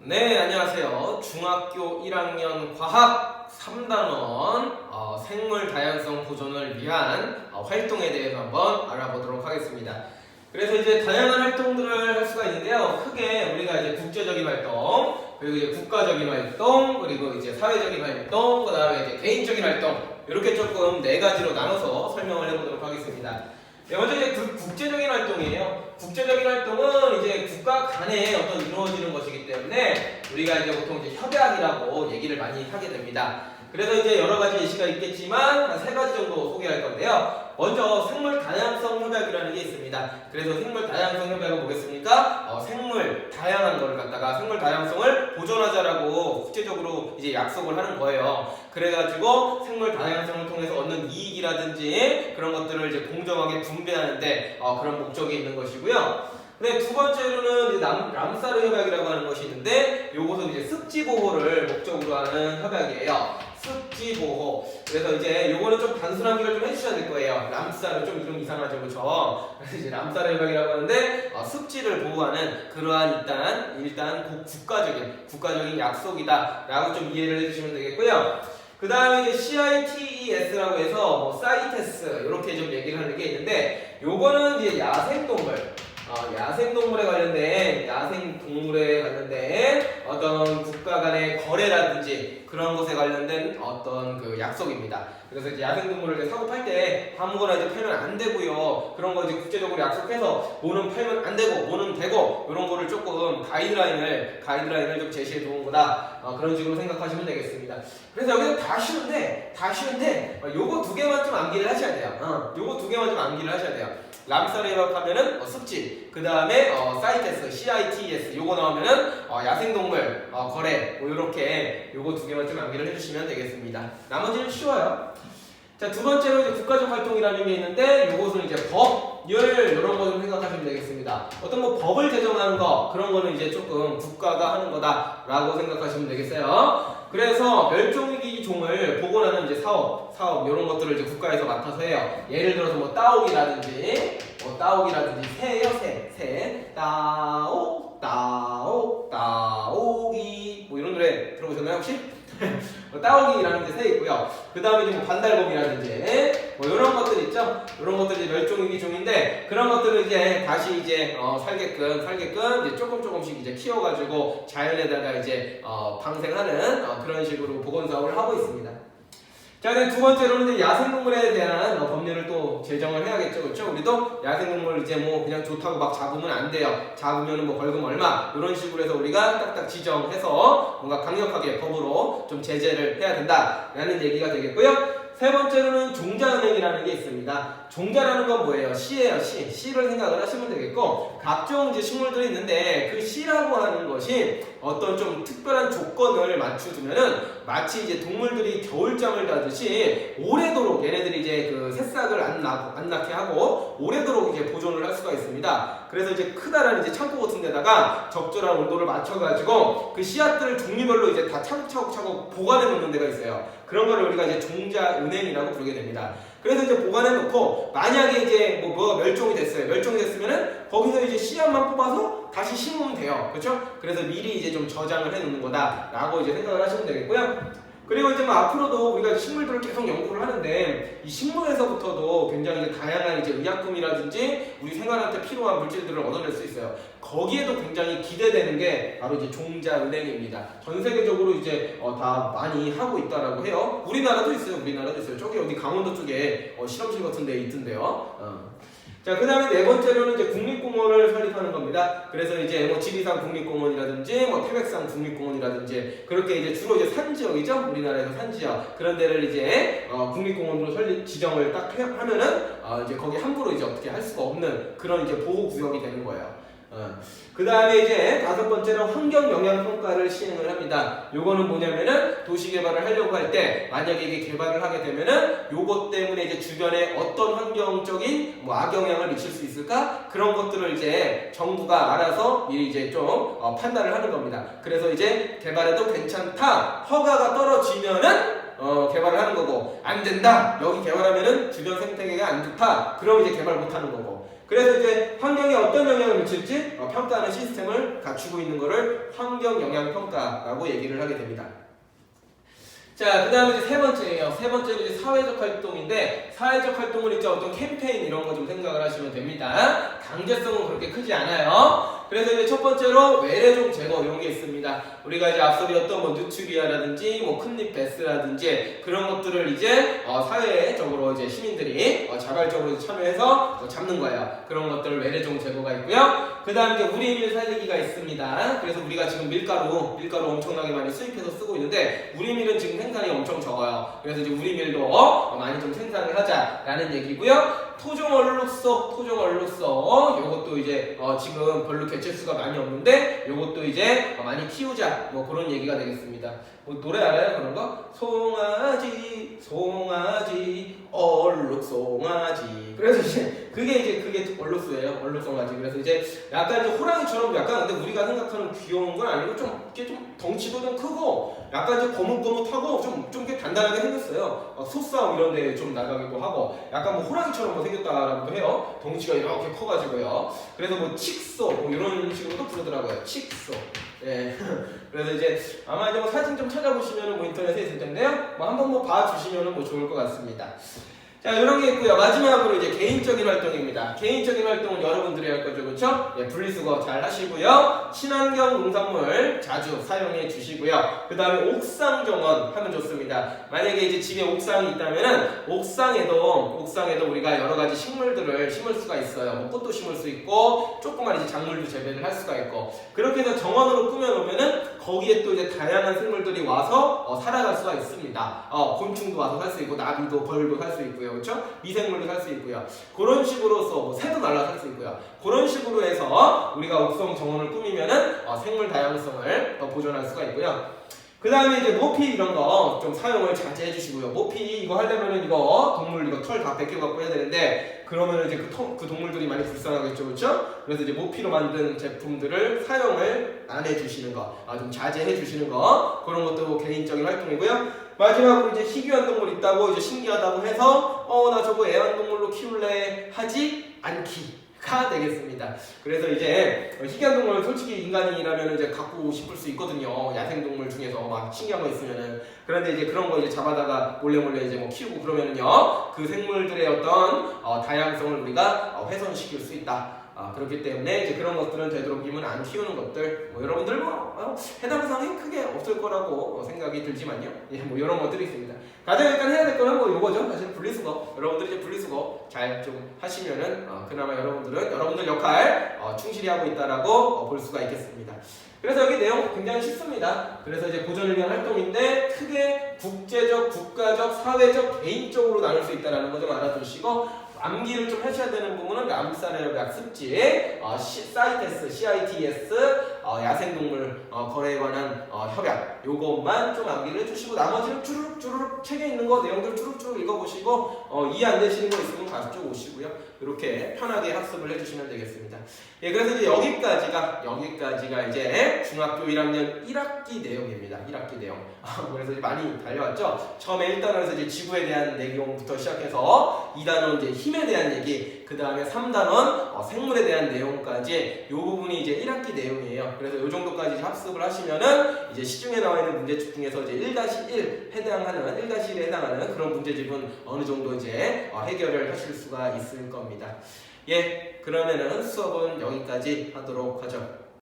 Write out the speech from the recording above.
네, 안녕하세요. 중학교 1학년 과학 3단원 생물 다양성 보존을 위한 활동에 대해서 한번 알아보도록 하겠습니다. 그래서 이제 다양한 활동들을 할 수가 있는데요. 크게 우리가 이제 국제적인 활동, 그리고 이제 국가적인 활동, 그리고 이제 사회적인 활동, 그 다음에 이제 개인적인 활동, 이렇게 조금 네 가지로 나눠서 설명을 해보도록 하겠습니다. 네, 먼저 이제 국제적인 활동이에요. 국제적인 활동은 이제 국가 간에 어떤 이루어지는 것이기 때문에 우리가 이제 보통 이제 협약이라고 얘기를 많이 하게 됩니다. 그래서 이제 여러 가지 예시가 있겠지만 한 세 가지 정도 소개할 건데요. 먼저 생물 다양성 협약이라는 게 있습니다. 그래서 생물 다양성 협약은 뭐겠습니까? 생물 다양한 거를 갖다가 생물 다양성을 보존하자라고 국제적으로 이제 약속을 하는 거예요. 그래가지고 생물 다양성을 통해서 얻는 이익이라든지 그런 것들을 이제 공정하게 분배하는데 그런 목적이 있는 것이고요. 근데 두 번째로는 이제 람사르 협약이라고 하는 것이 있는데 이것은 이제 습지 보호를 목적으로 하는 협약이에요. 습지 보호. 그래서 이제 요거는 좀 단순한 기를 좀 해주셔야 될 거예요. 람사르 좀 이름 이상하죠, 그렇죠? 그래서 이제 람사르 협약이라고 하는데 습지를 보호하는 그러한 일단 국가적인 약속이다라고 좀 이해를 해주시면 되겠고요. 그 다음에 이제 CITES라고 해서 뭐 사이테스 이렇게 좀 얘기를 하는 게 있는데 요거는 이제 야생동물에 관련된 어떤 국가 간의 거래라든지 그런 것에 관련된 어떤 그 약속입니다. 그래서 이제 야생동물을 사고 팔 때 아무거나 이제 팔면 안 되고요. 그런 거 이제 국제적으로 약속해서 뭐는 팔면 안 되고 뭐는 되고 이런 거를 조금 가이드라인을 좀 제시해 놓은 거다. 그런 식으로 생각하시면 되겠습니다. 그래서 여기서 다 쉬운데 요거 두 개만 좀 암기를 하셔야 돼요. 요거 두 개만 좀 암기를 하셔야 돼요. 람사르 협약하면은 습지, 그 다음에 사이테스, CITES 요거 나오면은 야생동물 거래 뭐 요렇게 요거 두 개만 좀 암기를 해주시면 되겠습니다. 나머지는 쉬워요. 자, 두 번째로 이제 국가적 활동이라는 게 있는데 요것은 이제 법률 이런 거 좀 생각하시면 되겠습니다. 어떤 뭐 법을 제정하는 거 그런 거는 이제 조금 국가가 하는 거다라고 생각하시면 되겠어요. 그래서 멸종위기 종을 복원하는 이제 사업 이런 것들을 이제 국가에서 맡아서 해요. 예를 들어서 뭐 따오기라든지 새예요, 새 따오기 뭐 이런 노래 들어보셨나요 혹시? 따오기라는 새 있고요. 그 다음에 이제 뭐 반달곰이라든지 뭐 이런 것들 있죠. 이런 것들이 멸종위기 종인데 그런 것들을 이제 다시 이제 살게끔 이제 조금씩 이제 키워가지고 자연에다가 이제 방생하는 그런 식으로 복원 사업을 하고 있습니다. 자, 두 번째로는 이제 야생동물에 대한 법률을 또 제정을 해야겠죠, 그렇죠? 우리도 야생동물 이제 뭐 그냥 좋다고 막 잡으면 안 돼요. 잡으면은 뭐 벌금 얼마 이런 식으로 해서 우리가 딱딱 지정해서 뭔가 강력하게 법으로 좀 제재를 해야 된다라는 얘기가 되겠고요. 세 번째로는 종자은행이라는 게 있습니다. 종자라는 건 뭐예요? 씨예요, 씨. 씨를 생각을 하시면 되겠고, 각종 이제 식물들이 있는데 그 씨라고 하는 것이 어떤 좀 특별한 조건을 맞춰주면은 마치 이제 동물들이 겨울잠을 자듯이 오래도록 얘네들이 이제 그 새싹을 안 낳게 하고 오래도록 이제 보존을 할 수가 있습니다. 그래서 이제 크다란 이제 창고 같은 데다가 적절한 온도를 맞춰가지고 그 씨앗들을 종류별로 이제 다 차곡차곡 보관해 놓는 데가 있어요. 그런 거를 우리가 이제 종자은행이라고 부르게 됩니다. 그래서 이제 보관해 놓고 만약에 이제 뭐가 멸종이 됐으면은 거기서 이제 씨앗만 뽑아서 다시 심으면 돼요. 그렇죠? 그래서 미리 이제 좀 저장을 해 놓는 거다라고 이제 생각을 하시면 되겠고요. 그리고 이제 뭐 앞으로도 우리가 식물들을 계속 연구를 하는데 이 식물에서부터도 굉장히 다양한 이제 의약품이라든지 우리 생활한테 필요한 물질들을 얻어낼 수 있어요. 거기에도 굉장히 기대되는 게 바로 이제 종자은행입니다. 전 세계적으로 이제 다 많이 하고 있다라고 해요. 우리나라도 있어요. 저기 어디 강원도 쪽에 실험실 같은 데 있던데요. 자, 그 다음에 네 번째로는 이제 국립공원을 설립하는 겁니다. 그래서 이제 뭐 지리산 국립공원이라든지 뭐 태백산 국립공원이라든지 그렇게 이제 주로 이제 산지역이죠. 우리나라에서 산지역 그런 데를 이제 국립공원으로 지정을 딱 하면은 이제 거기 함부로 이제 어떻게 할 수가 없는 그런 이제 보호구역이 되는 거예요. 그 다음에 이제 다섯 번째로 환경영향평가를 시행을 합니다. 요거는 뭐냐면은 도시개발을 하려고 할 때 만약에 이게 개발을 하게 되면은 요것 때문에 이제 주변에 어떤 환경적인 뭐 악영향을 미칠 수 있을까? 그런 것들을 이제 정부가 알아서 미리 이제 좀 판단을 하는 겁니다. 그래서 이제 개발해도 괜찮다, 허가가 떨어지면은 개발을 하는 거고, 안 된다, 여기 개발하면은 주변 생태계가 안 좋다, 그럼 이제 개발 못 하는 거고. 그래서 이제 환경에 어떤 영향을 미칠지 평가하는 시스템을 갖추고 있는 것을 환경 영향 평가라고 얘기를 하게 됩니다. 자, 그 다음에 이제 세 번째예요. 세 번째는 이제 사회적 활동인데, 사회적 활동을 이제 어떤 캠페인 이런 거 좀 생각을 하시면 됩니다. 강제성은 그렇게 크지 않아요. 그래서 이제 첫 번째로 외래종 제거 이런 게 있습니다. 우리가 이제 앞서 배웠던 뭐 누트리아라든지 뭐 큰잎 베스라든지 그런 것들을 이제 사회적으로 이제 시민들이 자발적으로 참여해서 잡는 거예요. 그런 것들을 외래종 제거가 있고요. 그 다음에 이제 우리밀 살리기가 있습니다. 그래서 우리가 지금 밀가루 엄청나게 많이 수입해서 쓰고 있는데 우리밀은 지금 생산이 엄청 적어요. 그래서 이제 우리밀도 많이 좀 생산을 하자라는 얘기고요. 토종 얼룩소 요것도 이제 지금 별로 개체수가 많이 없는데 요것도 이제 많이 키우자 뭐 그런 얘기가 되겠습니다. 뭐 노래 알아요 그런 거? 송아지 얼룩송아지. 그래서 이제 그게 얼룩소예요. 얼룩송아지. 그래서 이제 약간 이제 호랑이처럼 약간 근데 우리가 생각하는 귀여운 건 아니고 이게 좀 덩치도 좀 크고 약간 이제 거뭇거뭇하고 좀 이렇게 단단하게 생겼어요. 소싸움 이런 데 좀 나가기도 하고 약간 뭐 호랑이처럼 생겼다라고도 해요. 덩치가 이렇게 커가지고요. 그래서 뭐 칙소 뭐 이런 식으로도 부르더라고요. 칙소. 예. 그래서 이제 아마 이제 뭐 사진 좀 찾아보시면은 뭐 인터넷에 있을 텐데요. 뭐 한번 뭐 봐주시면은 뭐 좋을 것 같습니다. 자, 이런 게 있고요. 마지막으로 이제 개인적인 활동입니다. 개인적인 활동은 여러분들이 할 거죠, 그렇죠? 예, 분리수거 잘 하시고요. 친환경 농산물 자주 사용해 주시고요. 그 다음에 옥상 정원 하면 좋습니다. 만약에 이제 집에 옥상이 있다면은 옥상에도 우리가 여러 가지 식물들을 심을 수가 있어요. 뭐 꽃도 심을 수 있고 조그만 이제 작물도 재배를 할 수가 있고 그렇게 해서 정원으로 꾸며놓으면은 거기에 또 이제 다양한 생물들이 와서 살아갈 수가 있습니다. 곤충도 와서 살 수 있고 나비도 벌도 살 수 있고요. 그렇죠? 미생물도 살 수 있고요. 그런 식으로서 뭐 새도 날라 살 수 있고요. 그런 식으로 해서 우리가 옥상 정원을 꾸미면은 생물 다양성을 더 보존할 수가 있고요. 그 다음에 이제 모피 이런 거 좀 사용을 자제해 주시고요. 모피 이거 하려면은 동물 털 다 벗겨 갖고 해야 되는데 그러면은 이제 그 동물들이 많이 불쌍하겠죠, 그렇죠? 그래서 이제 모피로 만든 제품들을 사용을 안 해주시는 거, 좀 자제해 주시는 거 그런 것도 개인적인 활동이고요. 마지막으로 이제 희귀한 동물 있다고 이제 신기하다고 해서 나 저거 애완동물로 키울래 하지 않기가 되겠습니다. 그래서 이제 희귀한 동물 솔직히 인간이라면 이제 갖고 싶을 수 있거든요. 야생동물 중에서 막 신기한 거 있으면은. 그런데 이제 그런 거 이제 잡아다가 몰래 이제 뭐 키우고 그러면은요 그 생물들의 어떤 다양성을 우리가 훼손시킬 수 있다. 그렇기 때문에 이제 그런 것들은 되도록이면 안 키우는 것들 뭐 여러분들 해당 사항이 크게 없을 거라고 생각이 들지만요. 예, 뭐 이런 것들이 있습니다. 가장 일단 해야 될 거는 뭐 요거죠. 사실 분리수거. 여러분들이 이제 분리수거 잘 좀 하시면은 그나마 여러분들 역할 충실히 하고 있다라고 볼 수가 있겠습니다. 그래서 여기 내용 굉장히 쉽습니다. 그래서 이제 보존을 위한 활동인데 크게 국제적, 국가적, 사회적, 개인적으로 나눌 수 있다는 거 좀 알아두시고 암기를 좀 하셔야 되는 부분은 암살의 약습지, CITES, 야생동물 거래에 관한 협약 요것만 좀 암기를 해주시고 나머지는 주르륵 책에 있는 거 내용들 주르륵 읽어보시고 이해 안 되시는 거 있으면 가지고 오시고요. 이렇게 편하게 학습을 해주시면 되겠습니다. 예, 그래서 이제 여기까지가 이제 중학교 1학년 1학기 내용입니다. 1학기 내용. 그래서 이제 많이 달려왔죠. 처음에 1단원에서 이제 지구에 대한 내용부터 시작해서 2단원 이제 힘에 대한 얘기, 그 다음에 3단원 생물에 대한 내용까지 요 부분이 이제 1학기 내용이에요. 그래서 요 정도까지 학습을 하시면은 이제 시중에 나와 있는 문제집 중에서 이제 1-1에 해당하는 그런 문제집은 어느 정도 이제 해결을 하실 수가 있을 겁니다. 예, 그러면은 수업은 여기까지 하도록 하죠.